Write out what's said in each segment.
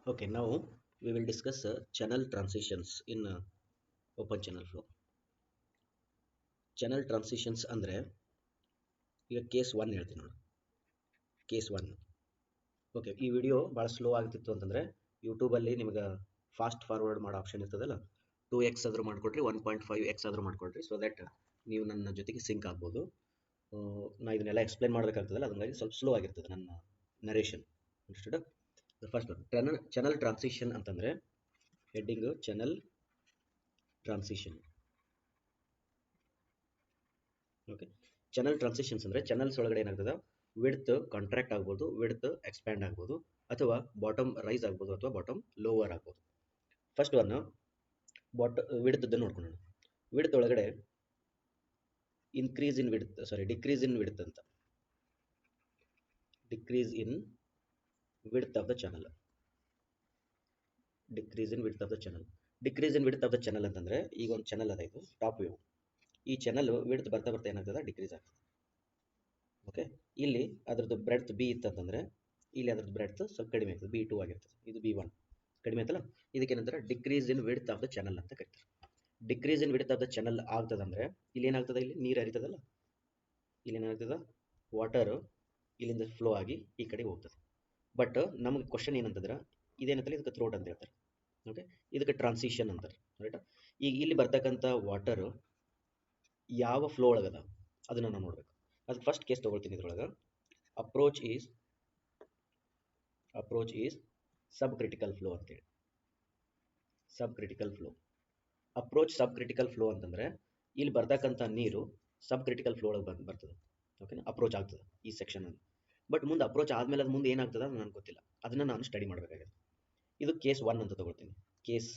Okay, now we will discuss channel transitions in open channel flow. Channel transitions ಅಂದರೆ ಈಗ case 1 ಹೇಳ್ತೀನಿ ನೋಡಿ. Case 1. Okay, ಈ video ಭಾಳ ಸ್ಲೋ ಆಗ್ತಿತ್ತು ಅಂತಂದರೆ ಯೂಟ್ಯೂಬಲ್ಲಿ ನಿಮಗೆ ಫಾಸ್ಟ್ ಫಾರ್ವರ್ಡ್ ಮಾಡೋ ಆಪ್ಷನ್ ಇರ್ತದಲ್ಲ, 2x ಆದರೂ ಮಾಡಿಕೊಡ್ರಿ, 1.5x ಆದರೂ ಮಾಡಿಕೊಡ್ರಿ, ಸೊ ದ್ಯಾಟ್ ನೀವು ನನ್ನ ಜೊತೆಗೆ ಸಿಂಕ್ ಆಗ್ಬೋದು. ನಾ ಇದನ್ನೆಲ್ಲ ಎಕ್ಸ್ಪ್ಲೇನ್ ಮಾಡಬೇಕಾಗ್ತದಲ್ಲ, ಅದಕ್ಕಾಗಿ ಸ್ವಲ್ಪ ಸ್ಲೋ ಆಗಿರ್ತದೆ ನನ್ನ narration. Understood? First channel transition ಅಂತಂದರೆ heading channel transition. Okay, channel transitions ಅಂದರೆ ಚಾನಲ್ಸ್ ಒಳಗಡೆ ಏನಾಗ್ತದೆ, ವಿಡ್ತ್ ಕಾಂಟ್ರಾಕ್ಟ್ ಆಗ್ಬೋದು, ವಿಡ್ತ್ ಎಕ್ಸ್ಪ್ಯಾಂಡ್ ಆಗ್ಬೋದು, ಅಥವಾ ಬಾಟಮ್ ರೈಸ್ ಆಗ್ಬೋದು, ಅಥವಾ ಬಾಟಮ್ ಲೋವರ್ ಆಗ್ಬೋದು. ಫಸ್ಟ್ ಒನ್ ವಿಡ್ತ್ ನೋಡ್ಕೊಳ್ಳೋಣ. ವಿಡ್ತ್ ಒಳಗಡೆ ಡಿಕ್ರೀಸ್ ಇನ್ ವಿಡ್ತ್ ಅಂತ, decrease in width of the channel. Decrease in width of the channel. Decrease in width of the channel ಅಂತಂದರೆ, ಈಗ ಒಂದು ಚಾನಲ್ ಅದ, ಇದು ಟಾಪ್ ವ್ಯೂ. ಈ ಚಾನಲ್ ವಿಡ್ತ್ ಬರ್ತಾ ಏನಾಗ್ತದೆ, ಡಿಕ್ರೀಸ್ ಆಗ್ತದೆ. ಓಕೆ, ಇಲ್ಲಿ ಅದ್ರದ್ದು ಬ್ರೆಡ್ತ್ ಬಿ ಇತ್ತಂತಂದರೆ ಇಲ್ಲಿ ಅದ್ರದ್ದು ಬ್ರೆಡ್ತ್ ಸ್ವಲ್ಪ ಕಡಿಮೆ ಆಗ್ತದೆ, B2 ಆಗಿರ್ತದೆ. ಇದು B1 ಕಡಿಮೆ ಆಯ್ತಲ್ಲ, ಇದಕ್ಕೇನಂತಾರೆ decrease in width of the channel ಅಂತ ಕರೀತಾರೆ. Decrease in width of the channel ಆಗ್ತದಂದ್ರೆ ಇಲ್ಲಿ ಏನಾಗ್ತದೆ, ಇಲ್ಲಿ ನೀರು ಹರಿತದಲ್ಲ, ಇಲ್ಲಿ ಏನಾಗ್ತದೆ, ವಾಟರ್ ಇಲ್ಲಿಂದ ಫ್ಲೋ ಆಗಿ ಈ ಕಡೆ ಹೋಗ್ತದೆ. ಬಟ್ ನಮಗೆ ಕ್ವಶನ್ ಏನಂತಂದ್ರೆ, ಇದೇನಂತಲ್ಲ, ಇದಕ್ಕೆ ಥ್ರೋಟ್ ಅಂತ ಹೇಳ್ತಾರೆ. ಓಕೆ, ಇದಕ್ಕೆ ಟ್ರಾನ್ಸಿಷನ್ ಅಂತಾರೆ, ರೈಟ್? ಈಗ ಇಲ್ಲಿ ಬರ್ತಕ್ಕಂಥ ವಾಟರ್ ಯಾವ ಫ್ಲೋ ಒಳಗದ ಅದನ್ನು ನಾವು ನೋಡ್ಬೇಕು. ಅದಕ್ಕೆ ಫಸ್ಟ್ ಕೇಸ್ ತೊಗೊಳ್ತೀನಿ. ಇದ್ರೊಳಗೆ approach is sub critical flow ಅಂತೇಳಿ. ಸಬ್ ಕ್ರಿಟಿಕಲ್ ಫ್ಲೋ, ಅಪ್ರೋಚ್ ಸಬ್ ಕ್ರಿಟಿಕಲ್ ಫ್ಲೋ ಅಂತಂದರೆ ಇಲ್ಲಿ ಬರ್ತಕ್ಕಂಥ ನೀರು ಸಬ್ ಕ್ರಿಟಿಕಲ್ ಫ್ಲೋ ಒಳಗೆ ಬರ್ತದೆ. ಓಕೆನಾ, ಅಪ್ರೋಚ್ ಆಗ್ತದೆ ಈ ಸೆಕ್ಷನ್ ಅಲ್ಲಿ. ಬಟ್ ಮುಂದೆ ಅಪ್ರೋಚ್ ಆದಮೇಲೆ ಅದು ಮುಂದೆ ಏನಾಗ್ತದೆ ಅದು ನನಗೆ ಗೊತ್ತಿಲ್ಲ, ಅದನ್ನು ನಾನು ಸ್ಟಡಿ ಮಾಡಬೇಕಾಗಿದೆ. ಇದು ಕೇಸ್ 1 ಅಂತ ತೊಗೊಳ್ತೀನಿ, ಕೇಸ್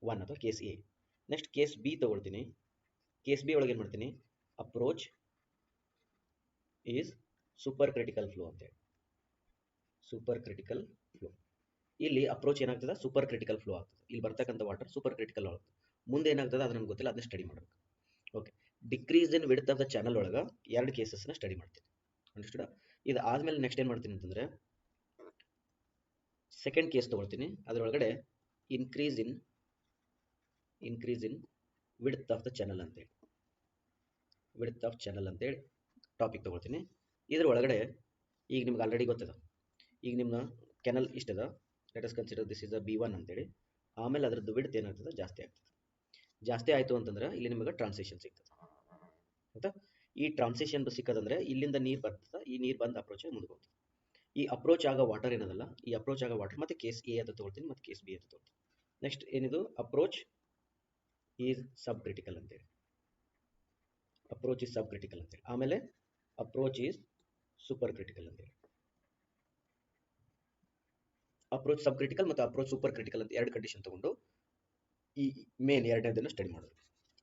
1 ಅಥವಾ case A. Next case B ತೊಗೊಳ್ತೀನಿ. ಕೇಸ್ ಬಿ ಒಳಗೆ ಏನು ಮಾಡ್ತೀನಿ, approach is super critical flow ಅಂತೇಳಿ. ಸೂಪರ್ ಕ್ರಿಟಿಕಲ್ ಫ್ಲೋ, ಇಲ್ಲಿ ಅಪ್ರೋಚ್ ಏನಾಗ್ತದೆ, ಸೂಪರ್ ಕ್ರಿಟಿಕಲ್ ಫ್ಲೋ ಆಗ್ತದೆ. ಇಲ್ಲಿ ಬರ್ತಕ್ಕಂಥ ವಾಟರ್ ಸೂಪರ್ ಕ್ರಿಟಿಕಲ್ ಆಗ್ತದೆ. ಮುಂದೆ ಏನಾಗ್ತದೆ ಅದು ನನಗೆ ಗೊತ್ತಿಲ್ಲ, ಅದನ್ನ ಸ್ಟಡಿ ಮಾಡಬೇಕು. Okay, decrease in width of the channel ಒಳಗೆ 2 ಕೇಸಸ್ನ ಸ್ಟಡಿ ಮಾಡ್ತೀನಿ. ಅಂಡರ್ಸ್ಟುಡ್? ಇದು ಆದಮೇಲೆ ನೆಕ್ಸ್ಟ್ ಏನು ಮಾಡ್ತೀನಿ ಅಂತಂದರೆ, ಸೆಕೆಂಡ್ ಕೇಸ್ ತೊಗೊಳ್ತೀನಿ. ಅದರೊಳಗಡೆ increase in width of the channel ಅಂತೇಳಿ, ವಿಡ್ತ್ ಆಫ್ ಚಾನಲ್ ಅಂತೇಳಿ ಟಾಪಿಕ್ ತೊಗೊಳ್ತೀನಿ. ಇದ್ರ ಒಳಗಡೆ ಈಗ ನಿಮ್ಗೆ ಆಲ್ರೆಡಿ ಗೊತ್ತದ, ಈಗ ನಿಮ್ಮ ಕೆನಲ್ ಇಷ್ಟದ, let us consider this is a B1 ಅಂತೇಳಿ. ಆಮೇಲೆ ಅದರದ್ದು ವಿಡ್ತ್ ಏನಾಗ್ತದೆ, ಜಾಸ್ತಿ ಆಗ್ತದೆ. ಜಾಸ್ತಿ ಆಯಿತು ಅಂತಂದ್ರೆ ಇಲ್ಲಿ ನಿಮಗೆ ಟ್ರಾನ್ಸಿಷನ್ ಸಿಗ್ತದೆ. ಆಯ್ತಾ? ಈ ಟ್ರಾನ್ಸಿಷನ್ ಸಿಕ್ಕದಂದ್ರೆ ಇಲ್ಲಿಂದ ನೀರು ಬರ್ತದೆ, ಈ ನೀರು ಬಂದು ಅಪ್ರೋಚ್ ಮುಂದೆ ಹೋಗ್ತದೆ. ಈ ಅಪ್ರೋಚ್ ಆಗೋ ವಾಟರ್ ಏನದಲ್ಲ, ಈ ಅಪ್ರೋಚ್ ಆಗೋ ವಾಟರ್ ಮತ್ತೆ ಕೇಸ್ ಎ ಅಂತ ತೊಗೊಳ್ತೀನಿ, ಮತ್ತು ಕೇಸ್ ಬಿ ಅಂತ ತೊಗೊಳ್ತೀನಿ. ನೆಕ್ಸ್ಟ್ ಏನಿದು, ಅಪ್ರೋಚ್ ಈಸ್ ಸಬ್ ಕ್ರಿಟಿಕಲ್ ಅಂತೇಳಿ, ಅಪ್ರೋಚ್ ಈಸ್ ಸಬ್ ಕ್ರಿಟಿಕಲ್ ಅಂತೇಳಿ. ಆಮೇಲೆ ಅಪ್ರೋಚ್ ಈಸ್ ಸೂಪರ್ ಕ್ರಿಟಿಕಲ್ ಅಂತೇಳಿ. ಅಪ್ರೋಚ್ ಸಬ್ ಕ್ರಿಟಿಕಲ್ ಮತ್ತು ಅಪ್ರೋಚ್ ಸೂಪರ್ ಕ್ರಿಟಿಕಲ್ ಅಂತ 2 ಕಂಡೀಷನ್ ತಗೊಂಡು ಈ ಮೇನ್ 2ನೇದನ್ನು ಸ್ಟಡಿ ಮಾಡೋದು.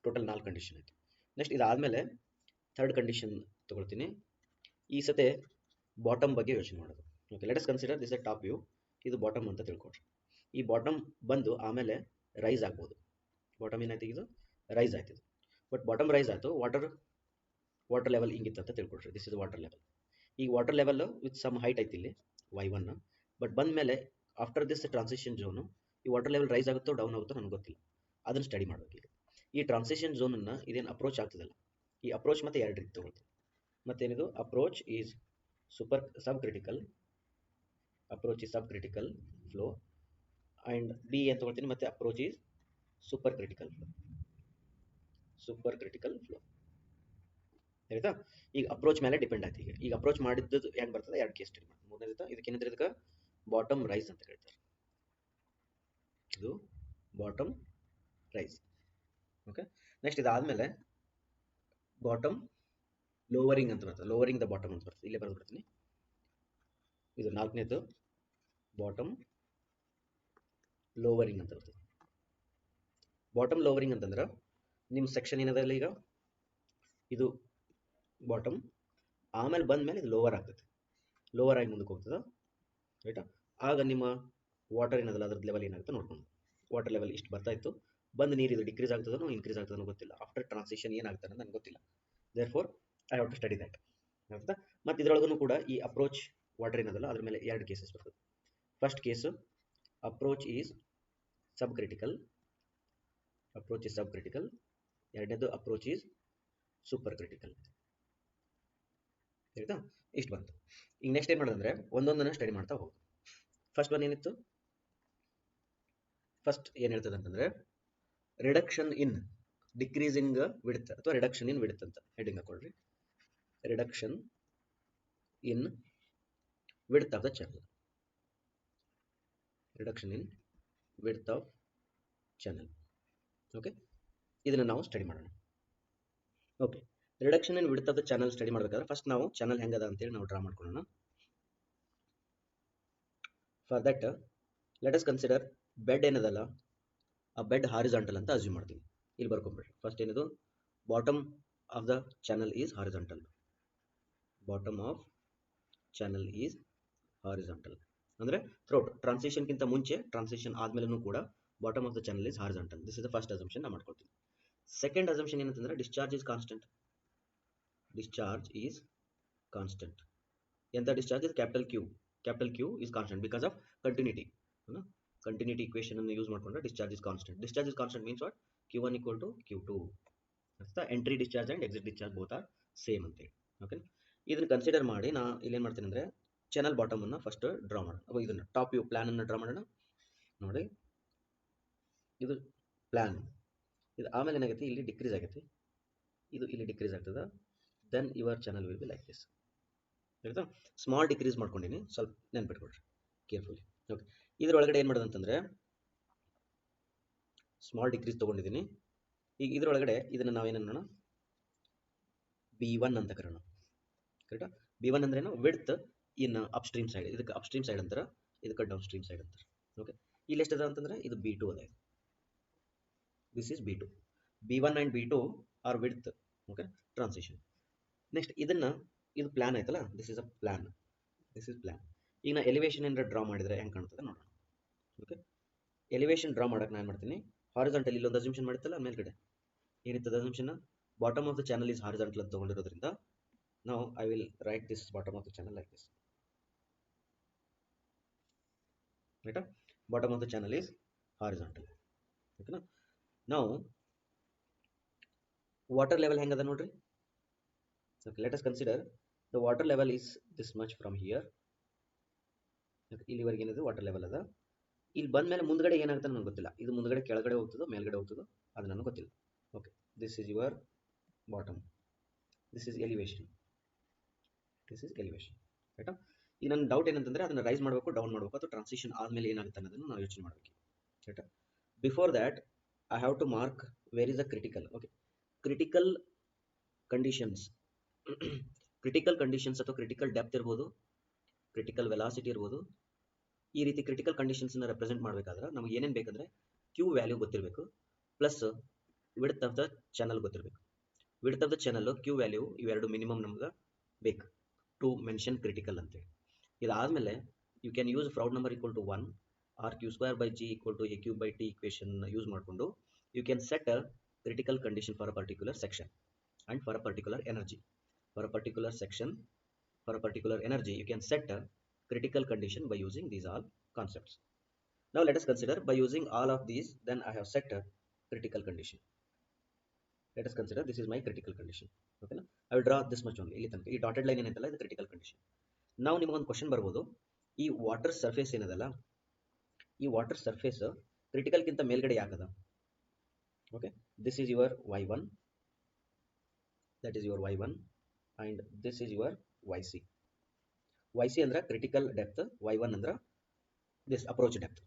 ಟೋಟಲ್ 4 ಕಂಡೀಷನ್ ಆಯಿತು. ನೆಕ್ಸ್ಟ್ ಇದಾದಮೇಲೆ ಥರ್ಡ್ ಕಂಡೀಷನ್ ತೊಗೊಳ್ತೀನಿ. ಈ ಸತೆ ಬಾಟಮ್ ಬಗ್ಗೆ ಯೋಚನೆ ಮಾಡೋದು. Okay, let us consider this A top view. ಇದು ಬಾಟಮ್ ಅಂತ ತಿಳ್ಕೊಡ್ರಿ. ಈ ಬಾಟಮ್ ಬಂದು ಆಮೇಲೆ ರೈಸ್ ಆಗ್ಬೋದು. ಬಾಟಮ್ ಏನಾಯ್ತು, ಇದು ರೈಸ್ ಆಯ್ತು. ಬಟ್ ಬಾಟಮ್ ರೈಸ್ ಆಯಿತು, ವಾಟರ್ ಲೆವೆಲ್ ಹಿಂಗಿತ್ತು ಅಂತ ತಿಳ್ಕೊಡ್ರಿ. This is water level. ಈಗ water level with some height ಐತಿ ಇಲ್ಲಿ y1. ಬಟ್ ಬಂದ ಮೇಲೆ ಆಫ್ಟರ್ ದಿಸ್ ಟ್ರಾನ್ಸಿಷನ್ ಝೋನು ಈ ವಾಟರ್ ಲೆವೆಲ್ ರೈಸ್ ಆಗುತ್ತೋ ಡೌನ್ ಆಗುತ್ತೋ ನನಗೆ ಗೊತ್ತಿಲ್ಲ, ಅದನ್ನು ಸ್ಟಡಿ ಮಾಡಬೇಕು. ಈಗ ಈ ಟ್ರಾನ್ಸಿಷನ್ ಝೋನನ್ನು ಇದೇನು ಅಪ್ರೋಚ್ ಆಗ್ತದಲ್ಲ, ಈ ಅಪ್ರೋಚ್ ಮತ್ತೆ 2 ರೀತಿ ತೊಗೊಳ್ತೀನಿ. ಮತ್ತೇನಿದು, approach is sub critical flow, and B ಅಂತ ತೊಗೊಳ್ತೀನಿ, ಮತ್ತು approach is super critical flow. ಆಯ್ತಾ? ಈಗ ಅಪ್ರೋಚ್ ಮೇಲೆ ಡಿಪೆಂಡ್ ಆಯ್ತು. ಈಗ ಅಪ್ರೋಚ್ ಮಾಡಿದ್ದು ಹೆಂಗೆ ಬರ್ತದೆ, 2 ಕೇಸ್ ಸ್ಟಡಿ ಮಾಡಿ. ಮೂರನೇದು ಇದಕ್ಕೇನಿದ್ರೆ ಇದಕ್ಕೆ ಬಾಟಮ್ ರೈಸ್ ಅಂತ ಹೇಳ್ತಾರೆ. ಇದು ಬಾಟಮ್ ರೈಸ್. ಓಕೆ, ನೆಕ್ಸ್ಟ್ ಇದಾದಮೇಲೆ ಬಾಟಮ್ ಲೋವರಿಂಗ್ ಅಂತ ಬರ್ತದೆ, ಲೋವರಿಂಗ್ ದ ಬಾಟಮ್ ಅಂತ ಬರ್ತದೆ. ಇಲ್ಲೇ ಬರೆದು ಬಿಡ್ತೀನಿ. ಇದು 4ನೇದು ಬಾಟಮ್ ಲೋವರಿಂಗ್ ಅಂತ ಬರ್ತದೆ. ಬಾಟಮ್ ಲೋವರಿಂಗ್ ಅಂತಂದ್ರೆ ನಿಮ್ಮ ಸೆಕ್ಷನ್ ಏನದಲ್ಲ, ಈಗ ಇದು ಬಾಟಮ್, ಆಮೇಲೆ ಬಂದ ಮೇಲೆ ಇದು ಲೋವರ್ ಆಗ್ತದೆ, ಲೋವರ್ ಆಗಿ ಮುಂದಕ್ಕೆ ಹೋಗ್ತದೆ. ರೈಟಾ? ಆಗ ನಿಮ್ಮ ವಾಟರ್ ಏನದಲ್ಲ ಅದ್ರದ್ದು ಲೆವೆಲ್ ಏನಾಗುತ್ತೆ ನೋಡ್ಕೊಂಡು, ವಾಟರ್ ಲೆವೆಲ್ ಇಷ್ಟು ಬರ್ತಾ ಇತ್ತು, ಬಂದು ನೀರು ಇದು ಡಿಕ್ರೀಸ್ ಆಗ್ತದೋ ಇನ್ಕ್ರೀಸ್ ಆಗ್ತದೋ ಗೊತ್ತಿಲ್ಲ. ಆಫ್ಟರ್ ಟ್ರಾನ್ಸಿಷನ್ ಏನಾಗ್ತದೆ ಅಂತ ನನಗೆ ಗೊತ್ತಿಲ್ಲ. Therefore I have to study that. ಆಗುತ್ತಾ? ಮತ್ತು ಇದರೊಳಗೂ ಕೂಡ ಈ ಅಪ್ರೋಚ್ ವಾಟರ್ ಏನದಲ್ಲ ಅದ್ರ ಮೇಲೆ 2 ಕೇಸಸ್ ಬರ್ತದೆ. First case approach is subcritical, ಎರಡನೇದು approach is supercritical. ಆಯ್ತಾ? ಇಷ್ಟು ಬಂತು. ಈಗ ನೆಕ್ಸ್ಟ್ ಏನು ಮಾಡೋದಂದ್ರೆ ಒಂದೊಂದನ್ನು ಸ್ಟಡಿ ಮಾಡ್ತಾ ಹೋಗೋದು. ಫಸ್ಟ್ ಒನ್ ಏನಿತ್ತು? ಫಸ್ಟ್ ಏನು ಹೇಳ್ತದೆ ಅಂತಂದ್ರೆ ರಿಡಕ್ಷನ್ ಇನ್ ಡಿಕ್ರೀಸಿಂಗ್ ವಿಡ್ತ್ ಅಥವಾ ರಿಡಕ್ಷನ್ ಇನ್ ವಿಡ್ತ್ ಅಂತ ಹೆಡಿಂಗ್ ಹಾಕೊಳ್ರಿ. Reduction in width of the channel. Reduction in width of channel. Okay, ಇದನ್ನು ನಾವು ಸ್ಟಡಿ ಮಾಡೋಣ. Okay, reduction in width of the channel study ಮಾಡಬೇಕಾದ್ರೆ ಫಸ್ಟ್ ನಾವು ಚಾನಲ್ ಹೆಂಗದ ಅಂತೇಳಿ ನಾವು ಡ್ರಾ ಮಾಡ್ಕೊಳ್ಳೋಣ. For that let us consider bed ಏನದಲ್ಲ ಆ ಬೆಡ್ ಹಾರಿಜಾಂಟಲ್ ಅಂತ ಅಸ್ಯೂಮ್ ಮಾಡ್ತೀವಿ. ಇಲ್ಲಿ ಬರ್ಕೊಂಡ್ಬಿಡ್ರಿ. ಫಸ್ಟ್ ಏನಿದು bottom of the channel is horizontal. Bottom of channel is horizontal ಅಂದ್ರೆ ಥ್ರೋಟ್ ಟ್ರಾನ್ಸಿಷನ್ಗಿಂತ ಮುಂಚೆ ಟ್ರಾನ್ಸಿಷನ್ ಆದ್ಮೇಲೂ ಕೂಡ bottom of the channel is horizontal. This is the first assumption ನಾವು ಮಾಡ್ಕೊಳ್ತೀವಿ. ಸೆಕೆಂಡ್ ಅಸಂಪ್ಷನ್ ಏನಂತಂದ್ರೆ discharge is constant. Discharge is constant. ಎಂತ discharge is capital Q. Capital Q is constant because of continuity. Continuity equation ಅನ್ನು use ಮಾಡಿಕೊಂಡ್ರೆ discharge is constant. Discharge is constant means what? Q1 equal to Q2. That's the entry discharge and exit discharge both are same ಅಂತ ಹೇಳಿ. Okay, ಇದನ್ನ consider ಮಾಡಿ ನಾ ಇಲ್ಲಿ ಏನು ಮಾಡ್ತೀನಿ ಅಂದರೆ ಚಾನಲ್ ಬಾಟಮನ್ನು ಫಸ್ಟ್ ಡ್ರಾ ಮಾಡೋಣ. ಅವಾಗ ಇದನ್ನು ಟಾಪ್ ವ್ಯೂ ಪ್ಲ್ಯಾನನ್ನು ಡ್ರಾ ಮಾಡೋಣ. ನೋಡಿ, ಇದು ಪ್ಲ್ಯಾನ್. ಇದು ಆಮೇಲೆ ಏನಾಗೈತಿ, ಇಲ್ಲಿ ಡಿಕ್ರೀಸ್ ಆಗೈತಿ, ಇದು ಇಲ್ಲಿ ಡಿಕ್ರೀಸ್ ಆಗ್ತದೆ. Then your channel will be like this. ಆಯಿತಾ? ಸ್ಮಾಲ್ ಡಿಕ್ರೀಸ್ ಮಾಡ್ಕೊಂಡಿನಿ, ಸ್ವಲ್ಪ ನೆನ್ಪಿಟ್ಕೊಳ್ರಿ ಕೇರ್ಫುಲಿ. ಓಕೆ, ಇದರೊಳಗಡೆ ಏನು ಮಾಡೋದು ಅಂತಂದರೆ ಸ್ಮಾಲ್ ಡಿಕ್ರೀಸ್ ತೊಗೊಂಡಿದ್ದೀನಿ. ಈಗ ಇದರೊಳಗಡೆ ಇದನ್ನು ನಾವೇನನ್ನೋಣ B1 ಅಂತ ಕರೋಣ. ಕರೆಕ್ಟಾ? B1 ಅಂದ್ರೇನು? Width in upstream side. ಇದಕ್ಕೆ ಅಪ್ಸ್ಟ್ರೀಮ್ ಸೈಡ್ ಅಂತಾರೆ, ಇದಕ್ಕೆ ಡೌನ್ ಸ್ಟ್ರೀಮ್ ಸೈಡ್ ಅಂತಾರೆ. ಓಕೆ, ಇಲ್ಲಿ ಎಷ್ಟದ ಅಂತಂದ್ರೆ ಇದು B2 ಅದ. This is B2. B1 and B2 are width. Okay, transition. Next ಇದು ಪ್ಲಾನ್ ಆಯ್ತಲ್ಲ, this is a plan. This is plan. ಈಗ ನಾ ಎಲಿವೇಶನ್ ಏನಾರ ಡ್ರಾ ಮಾಡಿದರೆ ಹೆಂಗೆ ಕಾಣ್ತದೆ ನೋಡೋಣ. ಓಕೆ, ಎಲಿವೇಶನ್ ಡ್ರಾ ಮಾಡೋಕೆ ನಾನು ಮಾಡ್ತೀನಿ ಹಾರಿಜಾಂಟಲ್. ಇಲ್ಲೊಂದು ಅಸಂಪ್ಷನ್ ಮಾಡಿತ್ತಲ್ಲ ಮೇಲ್ಗಡೆ, ಏನಿತ್ತದ assumption? Bottom of the channel is horizontal ಅಂತ ತಗೊಂಡಿರೋದ್ರಿಂದ ನಾವು I will write this bottom of the channel like this. ರೈಟಾ? Bottom of the channel is horizontal. ಓಕೆನಾ? ನಾವು ವಾಟರ್ ಲೆವೆಲ್ ಹೆಂಗದ ನೋಡ್ರಿ. Okay, let us consider the water level is this much from here. ಇಲ್ಲಿವರೆಗೆ ಏನಿದೆ ವಾಟರ್ ಲೆವೆಲ್ ಅದ. ಇಲ್ಲಿ ಬಂದ ಮೇಲೆ ಮುಂದ್ಗಡೆ ಏನಾಗುತ್ತೆ ನನಗೆ ಗೊತ್ತಿಲ್ಲ. ಇದು ಮುಂದ್ಗಡೆ ಕೆಳಗಡೆ ಹೋಗ್ತದೋ ಮೇಲ್ಗಡೆ ಹೋಗ್ತದೋ ಅದು ನನಗೆ ಗೊತ್ತಿಲ್ಲ. Okay, this is your bottom. This is elevation. This is elevation. ರೈಟಾ? ಈಗ ನನ್ನ ಡೌಟ್ ಏನಂತಂದರೆ ಅದನ್ನು ರೈಸ್ ಮಾಡಬೇಕು, ಡೌನ್ ಮಾಡಬೇಕು, ಅಥವಾ ಟ್ರಾನ್ಸಿಷನ್ ಆದಮೇಲೆ ಏನಾಗುತ್ತೆ ಅನ್ನೋದನ್ನು ನಾವು ಯೋಚನೆ ಮಾಡಬೇಕು. ರೈಟಾ? Before that I have to mark where is a critical. Okay, critical conditions. Critical conditions ಅಥವಾ ಕ್ರಿಟಿಕಲ್ ಡೆಪ್ತ್ ಇರ್ಬೋದು, ಕ್ರಿಟಿಕಲ್ ವೆಲಾಸಿಟಿ ಇರ್ಬೋದು. ಈ ರೀತಿ ಕ್ರಿಟಿಕಲ್ ಕಂಡೀಷನ್ಸ್ನ ರೆಪ್ರೆಸೆಂಟ್ ಮಾಡಬೇಕಾದ್ರೆ ನಮಗೆ ಏನೇನು ಬೇಕಂದರೆ ಕ್ಯೂ ವ್ಯಾಲ್ಯೂ ಗೊತ್ತಿರಬೇಕು, plus width of the channel ಗೊತ್ತಿರಬೇಕು. Width of the channel, Q value ಇವೆರಡು ಮಿನಿಮಮ್ ನಮ್ಗೆ ಬೇಕು ಟು ಮೆನ್ಷನ್ ಕ್ರಿಟಿಕಲ್ ಅಂತೇಳಿ. ಇದಾದಮೇಲೆ you can use Froude number equal to 1 or Q2/G equal to A3/T equation use ಮಾಡಿಕೊಂಡು you can set a critical condition for a particular section and for a particular energy. For a particular section, for a particular energy, you can set a critical condition by using these all concepts. Now let us consider by using all of these, then I have set a critical condition. Let us consider this is my critical condition. Okay na? I will draw this much only. ಇಲ್ಲಿ ತನಕ ಈ dotted line ಏನಂತಲ್ಲ ಇದು critical condition. ನಾವು ನಿಮಗೊಂದು question ಬರ್ಬೋದು, ಈ water surface ಏನದಲ್ಲ, ಈ ವಾಟರ್ ಸರ್ಫೇಸ್ ಕ್ರಿಟಿಕಲ್ಗಿಂತ ಮೇಲ್ಗಡೆ ಯಾಕದ? Okay, this is your Y1, that is your Y1, and this is your YC. YC ಅಂದ್ರೆ critical depth, Y1 ಅಂದ್ರೆ this approach depth.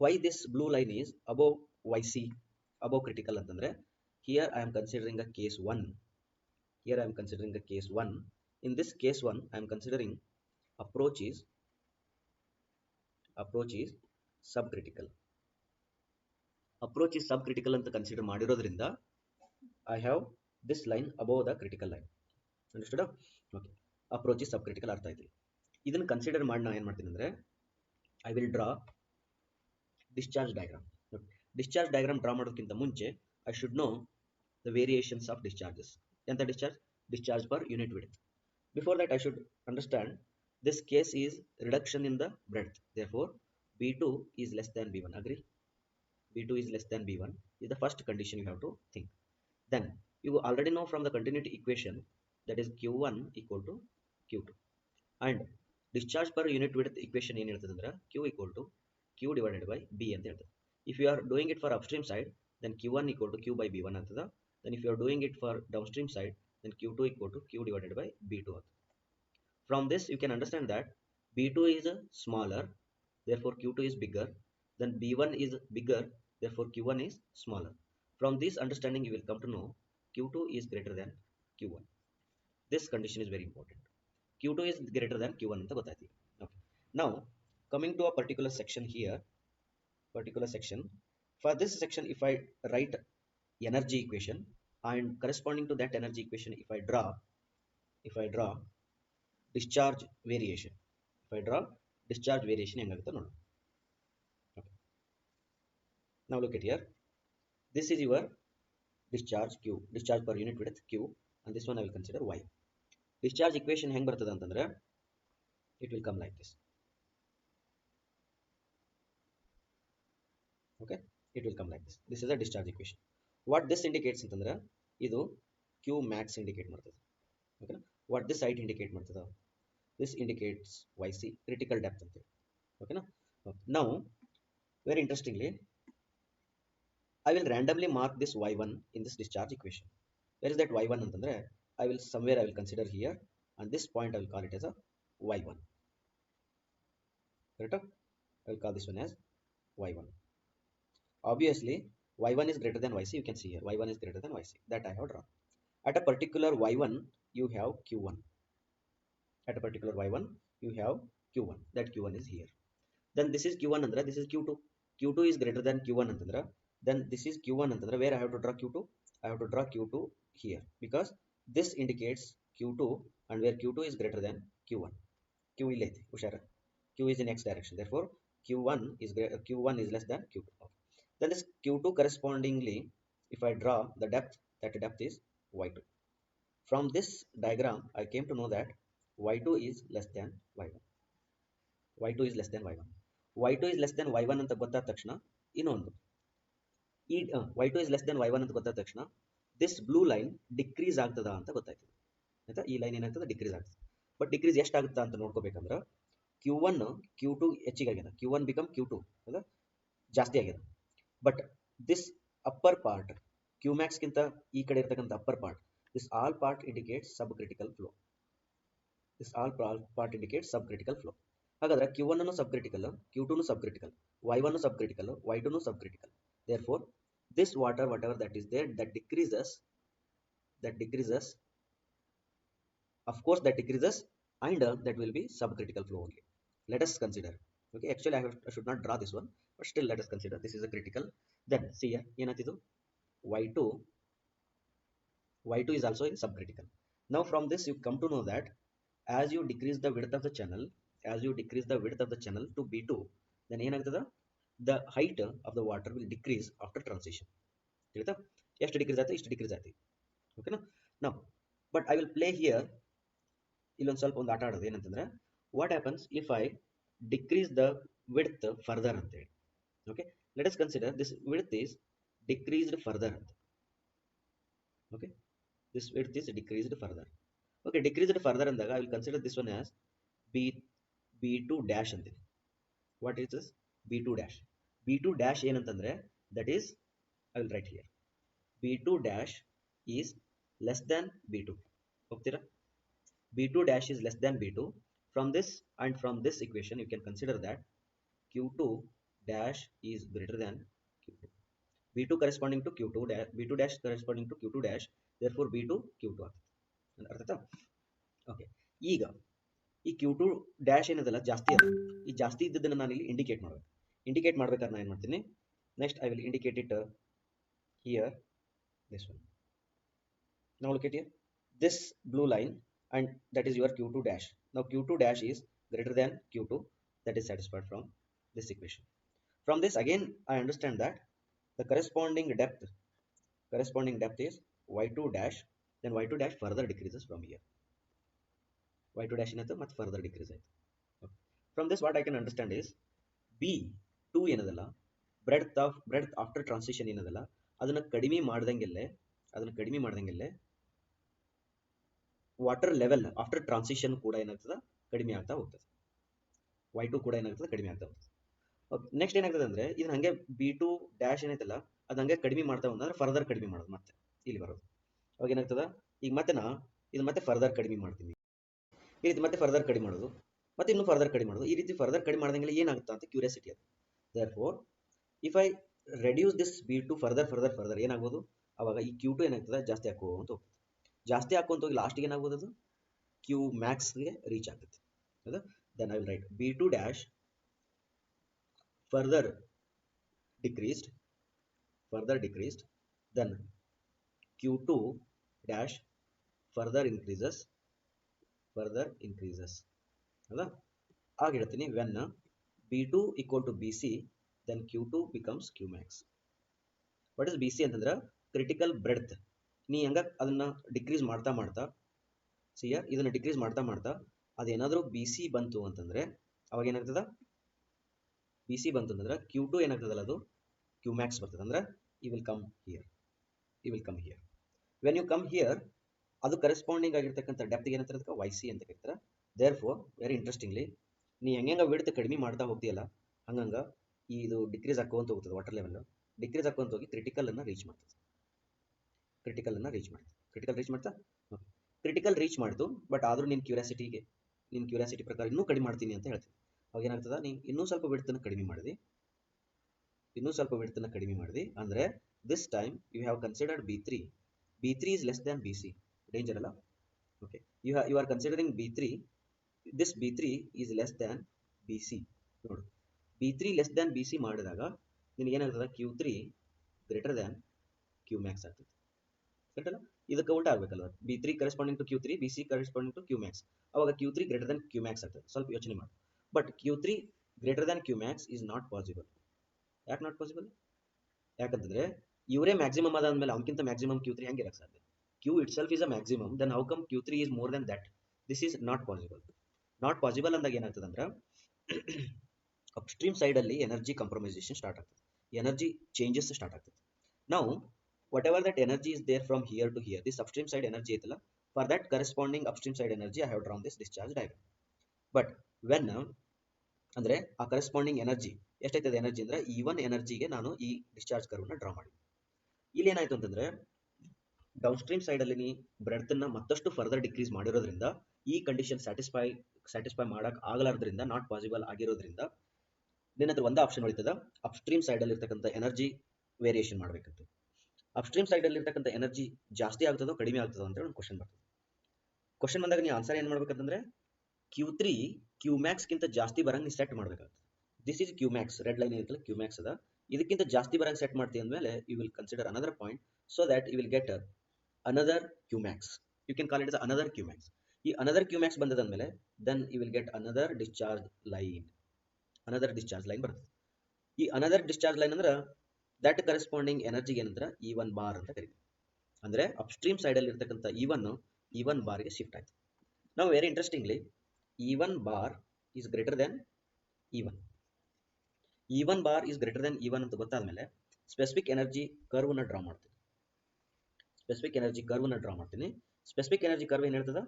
Why this blue line is above YC, above critical ಅಂತಂದ್ರೆ here I am considering a case 1. Here I am considering a case 1. In this case 1 I am considering approach is subcritical. Approach is subcritical ಅಂತ consider ಮಾಡಿರೋದ್ರಿಂದ I have this line above the critical line. Understood? Okay. Approach is subcritical ಅರ್ಥ ಆಯ್ತು. ಇದನ್ನು consider ಮಾಡಿ ನಾನು ಏನು ಮಾಡ್ತೀನಿ ಅಂದರೆ I will draw discharge diagram. Discharge diagram draw ಮಾಡೋದಕ್ಕಿಂತ ಮುಂಚೆ I should know the variations of discharges. ಎಂಥ discharge? Discharge per unit width. Before that I should understand this case is reduction in the breadth. Therefore B2 is less than B1. Agree? B2 is less than B1 is the first condition you have to think. Then you already know from the continuity equation that is Q1 equal to Q2. And discharge per unit width equation ಏನು ಹೇಳ್ತದೆ ಅಂದ್ರೆ Q equal to Q divided by B ಅಂತ ಹೇಳ್ತದೆ. If you are doing it for upstream side, then Q1 equal to Q by B1 ಅಂತದ. Then if you are doing it for downstream side, then Q2 equal to Q divided by B2 ಅಂತ. From this you can understand that B2 is smaller, therefore Q2 is bigger. Then B1 is bigger, therefore Q1 is smaller. From this understanding you will come to know Q2 is greater than Q1. This condition is very important. Q2 is greater than Q1 ಅಂತ ಗೊತ್ತಾಯ್ತು. Okay. Now coming to a particular section here, for this section if I write energy equation and corresponding to that energy equation if I draw discharge variation, ಹೆಂಗಾಗುತ್ತೆ ನೋಡೋಣ. Okay. Now look at here, this is your discharge Q, discharge per unit width Q, and this one I will consider Y. Discharge equation ಹೆಂಗ್ ಬರ್ತದೆ ಅಂತಂದ್ರೆ it will come like this. Okay, it will come like this. This is a discharge equation. What this indicates ಅಂತಂದ್ರೆ ಇದು Q max indicate ಮಾಡ್ತದೆ. Okay, what this side indicate ಮಾಡ್ತದೆ, this indicates YC, critical depth ಅಂತ. Okay na? Now very interestingly I will randomly mark this Y1 in this discharge equation. Where is that Y1 ಅಂತಂದ್ರೆ I will consider here, and this point I will call it as a Y1. Correct? I will call this one as Y1. Obviously Y1 is greater than YC. You can see here Y1 is greater than YC, that I have drawn. At a particular Y1 you have Q1. At a particular Y1 you have Q1. That Q1 is here. Then this is Q1 andre this is Q2. Q2 is greater than Q1 antandra, then this is Q1 antandra. Where I have to draw Q2? I have to draw Q2 here, because this indicates Q2, and where Q2 is greater than Q1. Q illeti hushara, Q is in X direction, therefore Q1 is less than Q2. Okay. Then this Q2 correspondingly if I draw the depth, that depth is Y2. From this diagram I came to know that Y2 is less than Y1. Y2 is less than Y1. Y2 is less than Y1 ಅಂತ ಗೊತ್ತಾದ ತಕ್ಷಣ ಇನ್ನೊಂದು ಈ Y2 is less than Y1 ಅಂತ ಗೊತ್ತಾದ ತಕ್ಷಣ this blue line decrease ಆಗ್ತದಾ ಅಂತ ಗೊತ್ತಾಯ್ತದೆ. ಆಯ್ತಾ, ಈ ಲೈನ್ ಏನಾಗ್ತದೆ ಡಿಕ್ರೀಸ್ ಆಗ್ತದೆ. ಬಟ್ ಡಿಕ್ರೀಸ್ ಎಷ್ಟಾಗುತ್ತಾ ಅಂತ ನೋಡ್ಕೋಬೇಕಂದ್ರೆ Q1 Q2 ಹೆಚ್ಚಿಗೆ ಆಗ್ಯದ, Q1 become Q2 ಹೌದಾ, ಜಾಸ್ತಿ ಆಗ್ಯದ. But this upper part Q max ಗಿಂತ ಈ ಕಡೆ ಇರತಕ್ಕಂಥ upper part, this all part indicates subcritical flow. This all part indicates subcritical flow. ಹಾಗಾದ್ರೆ Q1 ಅನ್ನು subcritical, Q2 ನು subcritical, Y1 ನು subcritical, Y2 ನು subcritical. Therefore this water whatever that is there that decreases, of course that decreases, and that will be subcritical flow only. Let us consider. Okay, actually I should not draw this one, but still let us consider this is a critical. Then see here ಏನಂತಿದು Y2 is also in subcritical. Now from this you come to know that as you decrease the width of the channel, to B2, then ಏನಾಗ್ತದ, the height of the water will decrease after transition. ತಿಳಿತಾ, ಎಷ್ಟು decrease ಆಯ್ತು, ಇಷ್ಟು decrease ಆಯ್ತು. ಓಕೆನಾ. Now but I will play here, ಇಲ್ಲೊಂದು ಸ್ವಲ್ಪ ಒಂದು ಆಟ ಆಡೋದು ಏನಂತಂದ್ರೆ what happens if I decrease the width further ಅಂತೇಳಿ. Okay, let us consider this width is decreased further ಅಂತ. Okay, this width is decreased further. Okay, decreased further ಅಂದಾಗ I will consider this one as B2 dash ಅಂತೀನಿ. What is this B2 dash? B2 dash ಏನಂತಂದ್ರೆ that is, I will write here, B2 dash is less than B2. ಹೋಗ್ತೀರಾ? B2 dash is less than B2. From this and from this equation you can consider that Q2 dash is greater than Q2. B2 corresponding to Q2 dash, B2 dash corresponding to Q2 dash, therefore B2 Q2 ಆಗ್ತದೆ. ಅರ್ಥ ಆಯ್ತಾ? Okay, ಈಗ ಈ Q2 dash ಏನದಲ್ಲ ಜಾಸ್ತಿ ಅದ, ಈ ಜಾಸ್ತಿ ಇದ್ದದನ್ನು ನಾನು ಇಲ್ಲಿ ಇಂಡಿಕೇಟ್ ಮಾಡಬೇಕು. ಇಂಡಿಕೇಟ್ ಮಾಡ್ಬೇಕಾದ್ರೆ ನಾನು ಏನು ಮಾಡ್ತೀನಿ, next I will indicate it here, this one. Now look at here, this blue line, and that is your Q2 dash. Now Q2 dash is greater than Q2, that is satisfied from this equation. From this again I understand that the corresponding depth is Y2 dash, then Y2 dash further decreases from here. Y2 dash ಏನಂತ ಮತ್ತೆ further decrease ಆಯ್ತು. From this what I can understand is B2 ಏನದಲ್ಲ breadth after transition ಏನದಲ್ಲ ಅದನ್ನ ಕಡಿಮೆ ಮಾಡ್ದಂಗೆಲ್ಲೇ water level after transition ಕೂಡ ಏನಾಗ್ತದೆ ಕಡಿಮೆ ಆಗ್ತಾ ಹೋಗ್ತದೆ. Y2 ಕೂಡ ಏನಾಗ್ತದೆ ಕಡಿಮೆ ಆಗ್ತಾ ಹೋಗ್ತದೆ. ನೆಕ್ಸ್ಟ್ ಏನಾಗ್ತದೆ ಅಂದ್ರೆ ಇದನ್ನ ಹಂಗೆ B2 ಡ್ಯಾಶ್ ಏನೈತಲ್ಲ ಅದು ಹಂಗೆ ಕಡಿಮೆ ಮಾಡ್ತಾ ಬಂದ್ರೆ ಫರ್ದರ್ ಕಡಿಮೆ ಮಾಡೋದು ಮತ್ತೆ ಇಲ್ಲಿ ಬರೋದು. ಅವಾಗ ಏನಾಗ್ತದ ಈಗ ಮತ್ತೆ ಇದು ಮತ್ತೆ ಫರ್ದರ್ ಕಡಿಮೆ ಮಾಡ್ತೀನಿ, ಈ ರೀತಿ ಮತ್ತೆ ಫರ್ದರ್ ಕಡಿಮೆ ಮಾಡೋದು, ಮತ್ತೆ ಇನ್ನೂ ಫರ್ದರ್ ಕಡಿಮೆ ಮಾಡೋದು, ಈ ರೀತಿ ಫರ್ದರ್ ಕಡಿಮೆ ಮಾಡ್ದಂಗೆಲ್ಲ ಏನಾಗುತ್ತಾ ಅಂತ ಕ್ಯೂರಿಯಾಸಿಟಿ ಅದು. Therefore if I reduce this B2 further ಏನಾಗ್ಬೋದು, ಅವಾಗ ಈ Q2 ಏನಾಗ್ತದೆ ಜಾಸ್ತಿ ಹಾಕೋಂತ ಹೋಗ್ತದೆ. ಜಾಸ್ತಿ ಹಾಕೋಂತ ಹೋಗಿ ಲಾಸ್ಟ್ಗೆ ಏನಾಗ್ಬೋದು ಅದು Q ಮ್ಯಾಕ್ಸ್ಗೆ ರೀಚ್ ಆಗ್ತದೆ. ಹೌದಾ? Then I will write B2 dash further decreased, then Q2 dash further increases. ಹೌದಾ? ಆಗ ಹೇಳ್ತೀನಿ when B2 equal to BC then Q2 becomes Qmax. what is BC ಅಂತಂದ್ರೆ ಕ್ರಿಟಿಕಲ್ ಬ್ರೆಡ್ತ್. ನೀ ಹಂಗ ಅದನ್ನ ಡಿಕ್ರೀಸ್ ಮಾಡ್ತಾ ಇದನ್ನ ಡಿಕ್ರೀಸ್ ಮಾಡ್ತಾ ಅದೇನಾದ್ರೂ BC ಬಂತು ಅಂತಂದ್ರೆ ಅವಾಗ ಏನಾಗ್ತದ, BC ಬಂತು ಅಂತಂದ್ರೆ Q2 ಏನಾಗ್ತದಲ್ಲ ಅದು Qmax ಬರ್ತದೆ. ಅಂದ್ರೆ you will come here. when you come here ಅದು ಕರೆಸ್ಪಾಂಡಿಂಗ್ ಆಗಿರ್ತಕ್ಕಂಥ ಡೆಪ್ತ್ ಏನಂತಾರೆ ಅದಕ್ಕೆ YC ಅಂತ ಕರೀತಾರೆ. ದೇರ್ಫೋರ್ ವೆರಿ ಇಂಟ್ರೆಸ್ಟಿಂಗ್ಲಿ ನೀ ಹೆಂಗ ವಿಡ್ತ್ ಕಡಿಮೆ ಮಾಡ್ತಾ ಹೋಗ್ತೀಯಲ್ಲ ಹಂಗಂಗ ಇದು ಡಿಕ್ರೀಸ್ ಹಾಕೋಂತ ಹೋಗ್ತದೆ. ವಾಟರ್ ಲೆವೆಲ್ ಡಿಕ್ರೀಸ್ ಹಾಕೋಂತ ಹೋಗಿ ಕ್ರಿಟಿಕಲ್ ರೀಚ್ ಮಾಡ್ತಾ ಕ್ರಿಟಿಕಲ್ ರೀಚ್ ಮಾಡ್ತು. ಬಟ್ ಆದ್ರೂ ನಿನ್ನ ಕ್ಯೂರಿಯಾಸಿಟಿ ಪ್ರಕಾರ ಇನ್ನೂ ಕಡಿಮೆ ಮಾಡ್ತೀನಿ ಅಂತ ಹೇಳ್ತೀನಿ. ಅವಾಗ ಏನಾಗ್ತದ, ನೀ ಇನ್ನೂ ಸ್ವಲ್ಪ ವಿಡ್ತನ್ನು ಕಡಿಮೆ ಮಾಡಿದಿ ಅಂದ್ರೆ this time you have considered B3 is less than BC. Danger ಅಲ್ಲ? Okay, you are considering B3, this B3 is less than BC. ನೋಡು, B3 ಲೆಸ್ ದ್ಯಾನ್ BC ಮಾಡಿದಾಗ ನಿನಗೆ ಏನಾಗ್ತದೆ, Q3 ಗ್ರೇಟರ್ ದ್ಯಾನ್ Qmax ಆಗ್ತದೆ. ಕರೆಕ್ಟ್ ಅಲ್ಲ? ಇದಕ್ಕೆ ಉಲ್ಟಾ ಆಗ್ಬೇಕಲ್ವ, B3 corresponding to Q3, BC corresponding to Qmax. ಅವಾಗ Q3 ಗ್ರೇಟರ್ ದ್ಯಾನ್ Qmax ಆಗ್ತದೆ. ಸ್ವಲ್ಪ ಯೋಚನೆ ಮಾಡಿ. But Q3 greater than Qmax is not possible. ಯಾಕೆ ನಾಟ್ ಪಾಸಿಬಲ್? ಯಾಕಂತಂದ್ರೆ ಇವರೇ ಮ್ಯಾಕ್ಸಿಮಮ್ ಅದಾದ್ಮೇಲೆ ಅವನಕ್ಕಿಂತ ಮ್ಯಾಕ್ಸಿಮಮ್ Q3 ಹೆಂಗೆ ಇರಕ್ಕೆ ಸಾಧ್ಯ? Q itself is a maximum, then how come Q3 is more than that? This is not possible ಅಂದಾಗ ಏನಾಗ್ತದೆ ಅಂದ್ರೆ ಅಪ್ಸ್ಟ್ರೀಮ್ ಸೈಡ್ ಅಲ್ಲಿ ಎನರ್ಜಿ ಕಂಪ್ರಮೈಸೇಷನ್ ಸ್ಟಾರ್ಟ್ ಆಗ್ತದೆ, ಎನರ್ಜಿ ಚೇಂಜಸ್ ಸ್ಟಾರ್ಟ್ ಆಗ್ತದೆ. ನಾವು whatever that energy is there from here to here, this upstream side energy ಐತಲ್ಲ, for that corresponding upstream side energy I have drawn this discharge diagram. But when ಅಂದ್ರೆ ಆ corresponding energy ಎಷ್ಟೈತದೆ energy ಅಂದ್ರೆ E1 ಎನರ್ಜಿಗೆ ನಾನು ಈ discharge ಕರ್ವ್ನ draw ಮಾಡಿ. ಇಲ್ಲಿ ಏನಾಯ್ತು ಅಂತಂದ್ರೆ ಡೌನ್ ಸ್ಟ್ರೀಮ್ ಸೈಡ್ ಅಲ್ಲಿ ನೀ ಬ್ರೆಡ್ತ್ ಅನ್ನ ಮತ್ತಷ್ಟು ಫರ್ದರ್ ಡಿಕ್ರೀಸ್ ಮಾಡಿರೋದ್ರಿಂದ ಈ ಕಂಡೀಷನ್ ಸ್ಯಾಟಿಸ್ಫೈ ಮಾಡಕ್ ಆಗಲಾರ್ದ್ರಿಂದ, ನಾಟ್ ಪಾಸಿಬಲ್ ಆಗಿರೋದ್ರಿಂದ ನಿನ್ನ ಹತ್ರ ಒಂದೇ ಆಪ್ಷನ್ ಉಳಿತದ, ಅಪ್ಸ್ಟ್ರೀಮ್ ಸೈಡ್ ಅಲ್ಲಿ ಇರ್ತಕ್ಕಂಥ ಎನರ್ಜಿ ವೇರಿಯೇಷನ್ ಮಾಡ್ಬೇಕಂತ. ಅಪ್ಸ್ಟ್ರೀಮ್ ಸೈಡ್ ಅಲ್ಲಿ ಇರ್ತಕ್ಕಂಥ ಎನರ್ಜಿ ಜಾಸ್ತಿ ಆಗ್ತದೋ ಕಡಿಮೆ ಆಗ್ತದೋ ಅಂತ ಒಂದು ಕ್ವಶನ್ ಬರ್ತದೆ. ಕ್ವಶನ್ ಬಂದಾಗ ನೀವು ಆನ್ಸರ್ ಏನ್ ಮಾಡ್ಬೇಕಂತಂದ್ರೆ Q3 Qmax ಗಿಂತ ಜಾಸ್ತಿ ಬರಂಗ್ ನೀವು ಸೆಟ್ ಮಾಡ್ಬೇಕಾಗ್ತದೆ. This is Qmax, red line ಏನಿರ್ತಲ್ಲ Qmax ಅದ, ಇದಕ್ಕಿಂತ ಜಾಸ್ತಿ ಬರಂಗ್ ಸೆಟ್ ಮಾಡ್ತೀವಿ ಅಂದ್ಮೇಲೆ you will consider another point so that you will get another Qmax. You can call it as another Qmax. ಈ another Qmax ಬಂದದಂದ್ಮೇಲೆ then you will get another discharge line ಬರ್ತದೆ. ಈ another discharge line ಅಂದ್ರೆ that corresponding energy ಏನಂದ್ರೆ E1 bar ಅಂತ ಕರೀತೀವಿ. ಅಂದ್ರೆ upstream side ಅಲ್ಲಿ ಇರ್ತಕ್ಕಂಥ E1 ಬಾರ್ಗೆ ಶಿಫ್ಟ್ ಆಯ್ತು. ನಾವು very interestingly E1 bar is greater than E1 bar is greater than E1 ಅಂತ ಗೊತ್ತಾದ್ಮೇಲೆ ಸ್ಪೆಸಿಫಿಕ್ ಎನರ್ಜಿ ಕರ್ವ್ ನ ಡ್ರಾ ಮಾಡ್ತೀನಿ. ಸ್ಪೆಸಿಫಿಕ್ ಎನರ್ಜಿ ಕರ್ವ್ ಏನ್ ಹೇಳ್ತದ,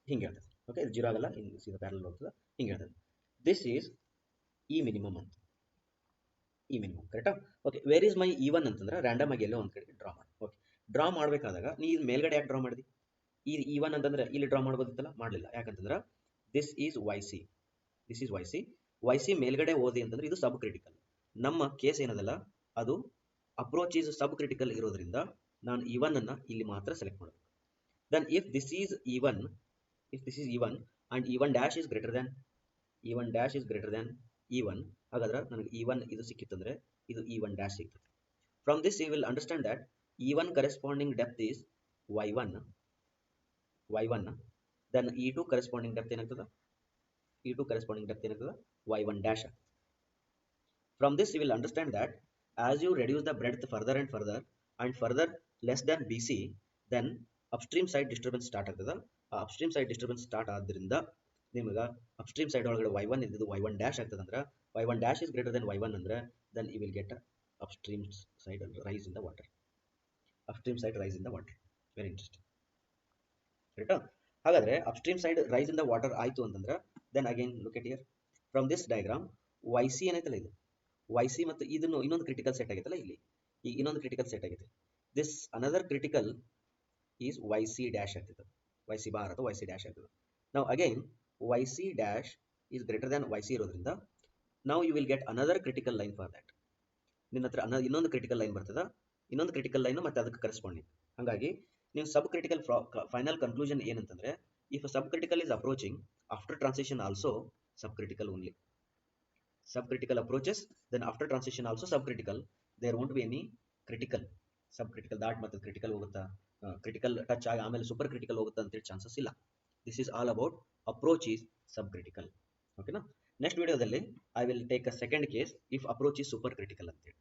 ಹಿಂಗೆ ಹೇಳ್ತದೆ. ಓಕೆ, ಜೀರೋ ಆಗಲ್ಲ, ಸೀದಾ ಪ್ಯಾರಲಲ್ ಹೋಗ್ತದೆ, ಹಿಂಗೆ ಹೇಳ್ತದೆ. ದಿಸ್ ಈಸ್ E ಮಿನಿಮಮ್ ಅಂತ. E ಮಿನಿಮಮ್ ಕರೆಕ್ಟಾ? Okay, where is my E1 ಅಂತಂದ್ರೆ ರ್ಯಾಂಡಮ್ ಆಗಿ ಎಲ್ಲೋ ಒಂದ್ ಕಡೆ ಡ್ರಾ ಮಾಡಿ. ಓಕೆ, ಡ್ರಾ ಮಾಡಬೇಕಾದಾಗ ನೀ ಇದು ಮೇಲ್ಗಡೆ ಯಾಕೆ ಡ್ರಾ ಮಾಡಿದಿ? ಈ E1 ಅಂತಂದ್ರೆ ಇಲ್ಲಿ ಡ್ರಾ ಮಾಡ್ಬೋದಿತ್ತಲ್ಲ, ಮಾಡಲಿಲ್ಲ. ಯಾಕಂತಂದ್ರೆ ದಿಸ್ ಈಸ್ YC ಮೇಲ್ಗಡೆ ಓದಿ ಅಂತಂದ್ರೆ ಇದು ಸಬ್ ಕ್ರಿಟಿಕಲ್. ನಮ್ಮ ಕೇಸ್ ಏನದಲ್ಲ ಅದು ಅಪ್ರೋಚ್ ಈಸ್ ಸಬ್ ಕ್ರಿಟಿಕಲ್ ಇರೋದ್ರಿಂದ ನಾನು E1 ಅನ್ನ ಇಲ್ಲಿ ಮಾತ್ರ ಸೆಲೆಕ್ಟ್ ಮಾಡಬೇಕು. Then if this is E1 and E1 dash is greater than E1, ಹಾಗಾದ್ರೆ ನನಗೆ E1 ಇದು ಸಿಕ್ಕಿತ್ತಂದ್ರೆ ಇದು E1 dash ಸಿಗ್ತದೆ. From this you will understand that E1 corresponding depth is Y1, then E2 corresponding depth ಏನಾಗ್ತದೆ Y1 dash. From this you will understand that as you reduce the breadth further and further less than BC, then upstream side disturbance start ಆಗ್ತದ. ಆ upstream side disturbance start ಆದ್ರಿಂದ ನಿಮಗೆ upstream side ಒಳಗಡೆ y1 ಇದ್ದು y1 dash ಆಗ್ತದೆ ಅಂದ್ರೆ y1 dash is greater than y1 ಅಂದ್ರೆ then you will get upstream side rise in the water. Upstream side rise in the water. Very interesting. ರೈಟಾ? ಹಾಗಾದ್ರೆ upstream side rise in the water ಆಯಿತು ಅಂತಂದ್ರೆ then again look at here from this diagram YC ಏನೈತಲ್ಲ ಇದು YC ಮತ್ತು ಇದನ್ನು ಇನ್ನೊಂದು critical set ಆಗೈತಲ್ಲ ಇಲ್ಲಿ ಈ ಇನ್ನೊಂದು ಕ್ರಿಟಿಕಲ್ ಸೆಟ್ ಆಗೈತೆ. This another critical is YC dash ಆಗ್ತದೆ. YC ಬಾರ್ ಅಥವಾ YC ಡ್ಯಾಶ್ ಆಗ್ತದೆ. ನಾವು again YC dash is greater than YC ಇರೋದ್ರಿಂದ ನಾವು you will get another critical line for that. ನಿನ್ನ ಹತ್ರ ಇನ್ನೊಂದು ಕ್ರಿಟಿಕಲ್ ಲೈನ್ ಬರ್ತದ, ಇನ್ನೊಂದು ಕ್ರಿಟಿಕಲ್ ಲೈನ್ ಮತ್ತೆ ಅದಕ್ಕೆ ಕರೆಸ್ಪಾಂಡಿಂಗ್. ಹಾಗಾಗಿ ನೀವು ಸಬ್ ಕ್ರಿಟಿಕಲ್ ಫೈನಲ್ ಕನ್ಕ್ಲೂಷನ್ ಏನಂತಂದ್ರೆ if sub critical is approaching after transition also sub critical only. Subcritical approaches, then after transition also subcritical. There won't be any critical. Subcritical that ಮತ್ತೆ critical ಹೋಗುತ್ತಾ, critical touch ಆಗಿ ಆಮೇಲೆ super critical ಹೋಗುತ್ತಾ ಅಂತೇಳಿ chances ಇಲ್ಲ. This is all about approach is subcritical. ಓಕೆನಾ? Next ವಿಡಿಯೋದಲ್ಲಿ I will take a second case if approach is super critical ಅಂತೇಳಿ.